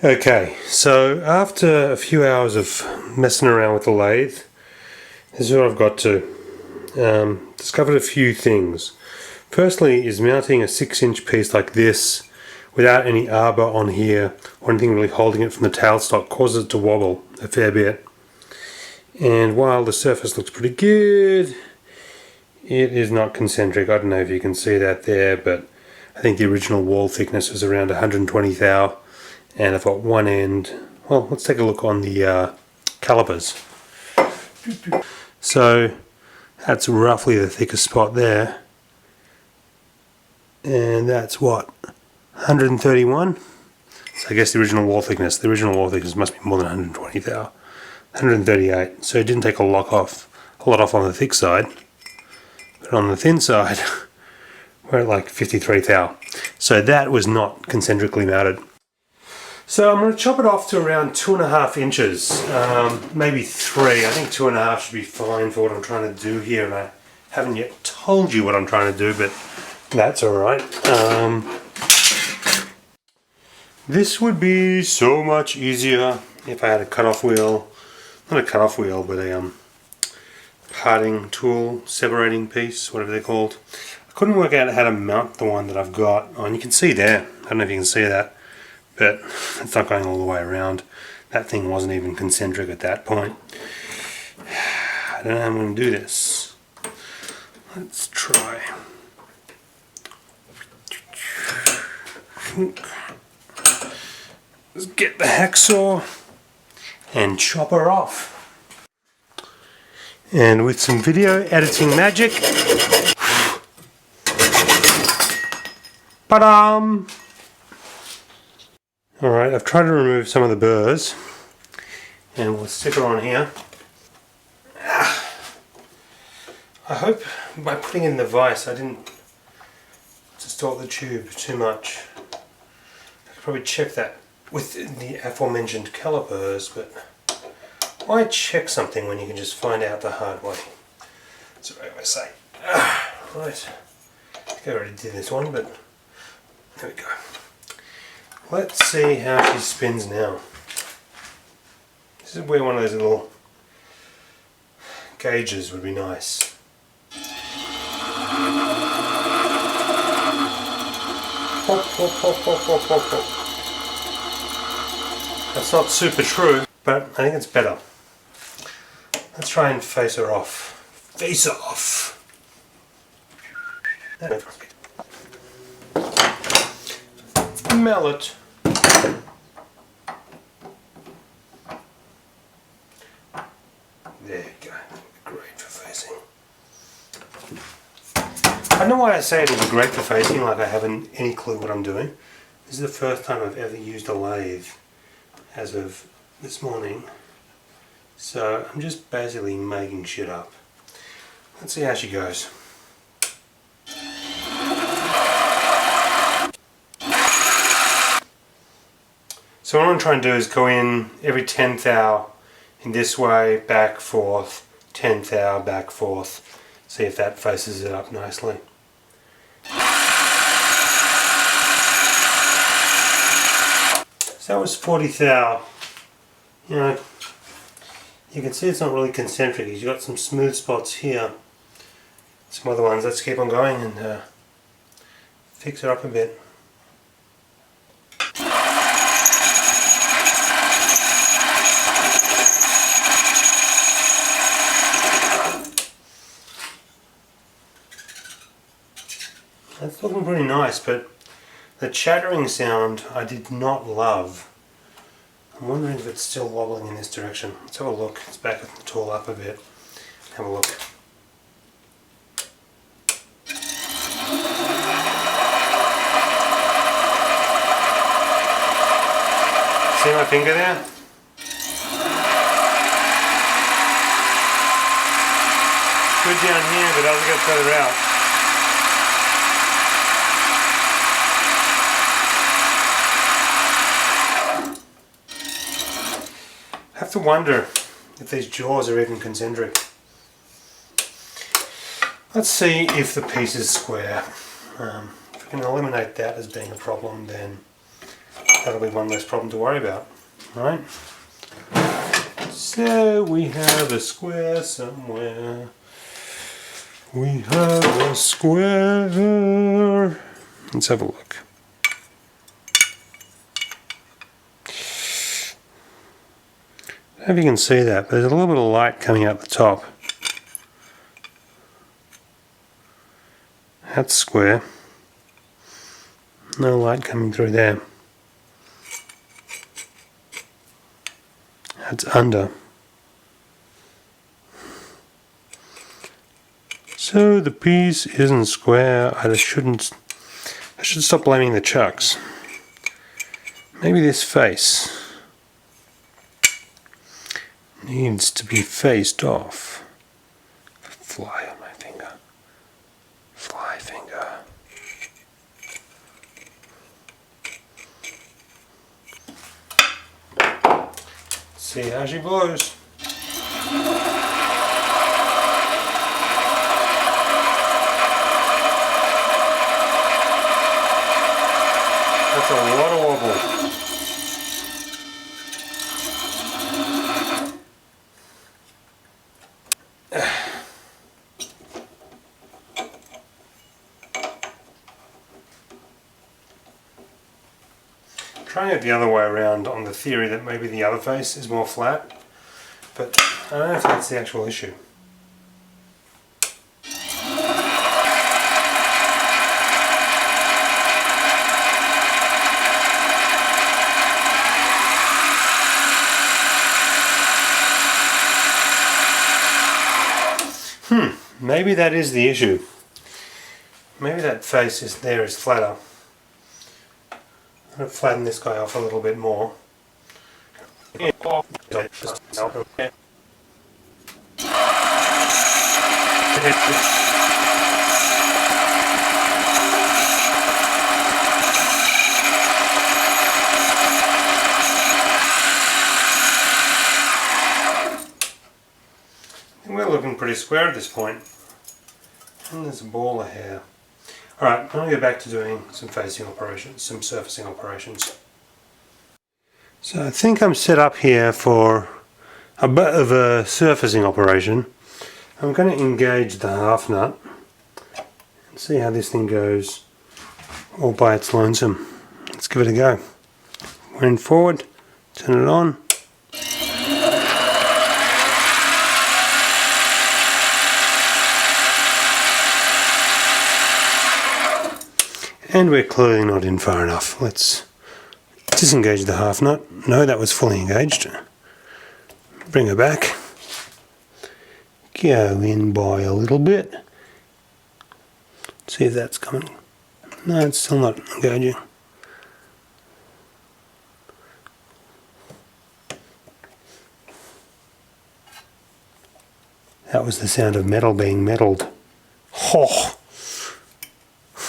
Okay, so after a few hours of messing around with the lathe, this is what I've got to. Discovered a few things. Firstly is mounting a 6-inch piece like this without any arbor on here or anything really holding it from the tailstock causes it to wobble a fair bit. And while the surface looks pretty good, it is not concentric. I don't know if you can see that there, but I think the original wall thickness was around 120 thou. And I've got one end. Well, let's take a look on the calipers. So that's roughly the thickest spot there, and that's what, 131. So I guess the original wall thickness must be more than 120 thou. 138. So it didn't take a lot off on the thick side, but on the thin side we're at like 53 thou. So that was not concentrically mounted. So I'm going to chop it off to around 2.5 inches, maybe 3. I think 2.5 should be fine for what I'm trying to do here, and I haven't yet told you what I'm trying to do, but that's alright. This would be so much easier if I had a cutoff wheel, not a cutoff wheel, but a parting tool, separating piece, whatever they're called. I couldn't work out how to mount the one that I've got. Oh, and you can see there, I don't know if you can see that, but it's not going all the way around. That thing wasn't even concentric at that point. I don't know how I'm going to do this. Let's try. Let's get the hacksaw and chop her off. And with some video editing magic, ba-dum! Alright, I've tried to remove some of the burrs, and we'll stick her on here. I hope by putting in the vise I didn't distort the tube too much. I could probably check that with the aforementioned calipers, but why check something when you can just find out the hard way? That's what I say. Right, I think I already did this one, but there we go. Let's see how she spins now. This is where one of those little gauges would be nice. Hop, hop, hop, hop, hop, hop, hop. That's not super true, but I think it's better. Let's try and face her off. Face her off! Mallet. There you go. Great for facing. I don't know why I say it'll be great for facing, like I haven't any clue what I'm doing. This is the first time I've ever used a lathe as of this morning. So I'm just basically making shit up. Let's see how she goes. So what I'm trying to do is go in every 10 thou in this way, back, forth, 10 thou, back, forth. See if that faces it up nicely. So that was 40 thou. You know, you can see it's not really concentric. You've got some smooth spots here. Some other ones. Let's keep on going and fix her up a bit. That's looking pretty nice, but the chattering sound I did not love. I'm wondering if it's still wobbling in this direction. Let's have a look. Let's back the tool up a bit. Have a look. See my finger there? Good down here, but as I go further out, I have to wonder if these jaws are even concentric. Let's see if the piece is square. If we can eliminate that as being a problem, then that'll be one less problem to worry about, right? So we have a square somewhere. We have a square. Let's have a look. I don't know if you can see that, but there's a little bit of light coming out the top. That's square. No light coming through there. That's under. So the piece isn't square. I should stop blaming the chucks. Maybe this face needs to be faced off. Fly on my finger. Fly finger. See how she blows. That's a lot of wobble. Trying it the other way around on the theory that maybe the other face is more flat, but I don't know if that's the actual issue. Maybe that is the issue. Maybe that face is flatter. I'm going to flatten this guy off a little bit more. We're looking pretty square at this point. And there's a ball of hair. Alright, I'm going to go back to doing some facing operations, some surfacing operations. So I think I'm set up here for a bit of a surfacing operation. I'm going to engage the half nut and see how this thing goes all by its lonesome. Let's give it a go. Wind forward, turn it on. And we're clearly not in far enough. Let's disengage the half nut. No, that was fully engaged. Bring her back. Go in by a little bit. See if that's coming. No, it's still not engaging. That was the sound of metal being metalled. Oh,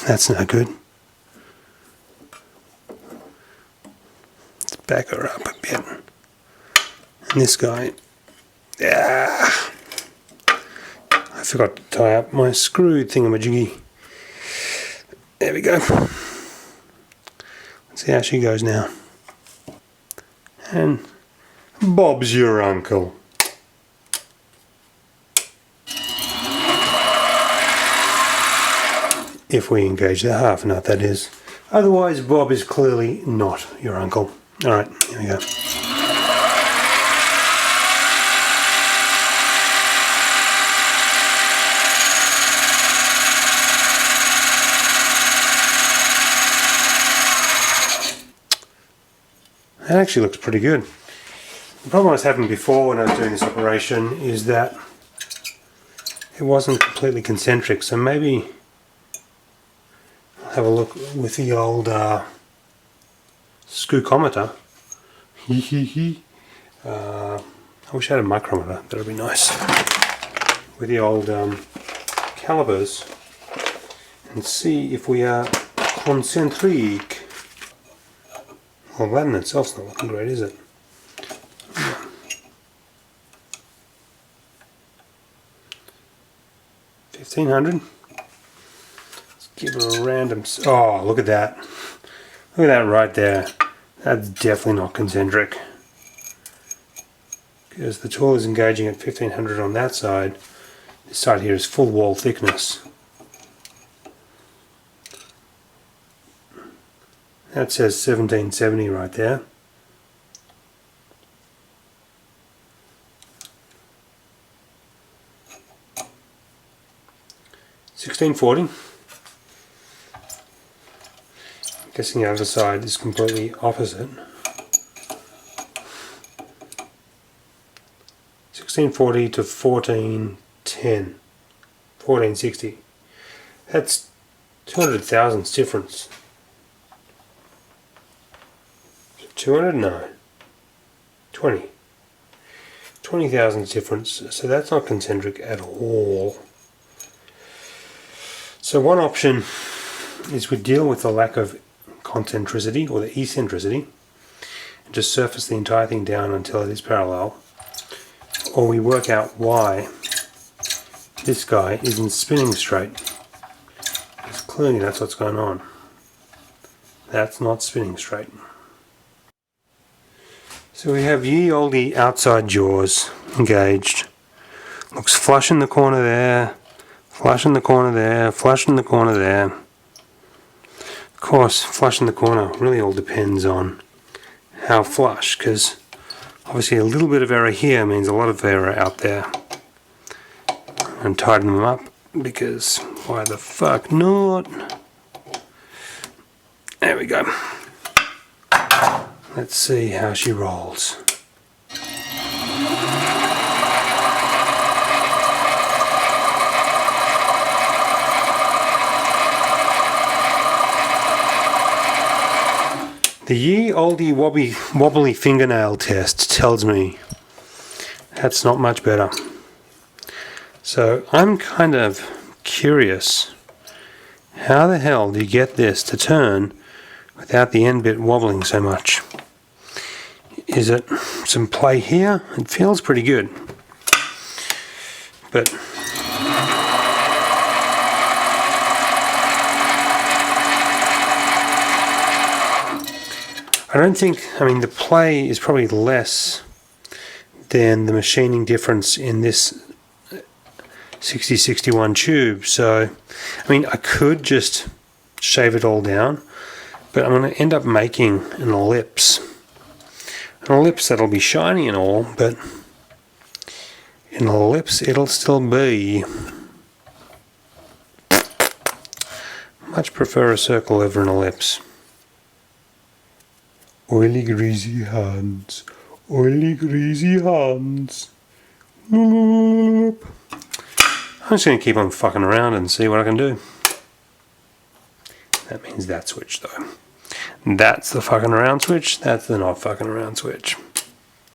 that's no good. Back her up a bit. And this guy, I forgot to tie up my screw thingamajiggy. There we go. Let's see how she goes now. And Bob's your uncle. If we engage the half nut, that is. Otherwise, Bob is clearly not your uncle. Alright, here we go. That actually looks pretty good. The problem I was having before when I was doing this operation is that it wasn't completely concentric, so maybe I'll have a look with the old scoocometer. I wish I had a micrometer, that would be nice. With the old calipers and see if we are concentric. Well, that in itself's not looking great, is it? 1500. Let's give her a random. Oh, look at that! Look at that right there. That's definitely not concentric, because the tool is engaging at 1500 on that side. This side here is full wall thickness. That says 1770 right there. $16.40. I'm guessing the other side is completely opposite. $16.40 to $14.10. $14.60. That's 200 thousandths difference. 200? No. 20. 20 thousandths difference. So that's not concentric at all. So one option is we deal with the lack of concentricity or the eccentricity and just surface the entire thing down until it is parallel, or we work out why this guy isn't spinning straight, because clearly that's what's going on. That's not spinning straight. So we have ye olde outside jaws engaged. Looks flush in the corner there, flush in the corner there, flush in the corner there. Of course, flush in the corner really all depends on how flush, because obviously a little bit of error here means a lot of error out there. And tighten them up, because why the fuck not? There we go. Let's see how she rolls. The ye olde wobbly fingernail test tells me that's not much better. So I'm kind of curious, how the hell do you get this to turn without the end bit wobbling so much? Is it some play here? It feels pretty good, but I don't think, I mean, the play is probably less than the machining difference in this 6061 tube. So, I mean, I could just shave it all down, but I'm going to end up making an ellipse. An ellipse that'll be shiny and all, but an ellipse it'll still be. Much prefer a circle over an ellipse. Oily greasy hands, oily greasy hands. I'm just going to keep on fucking around and see what I can do. That means that switch though. That's the fucking around switch, that's the not fucking around switch.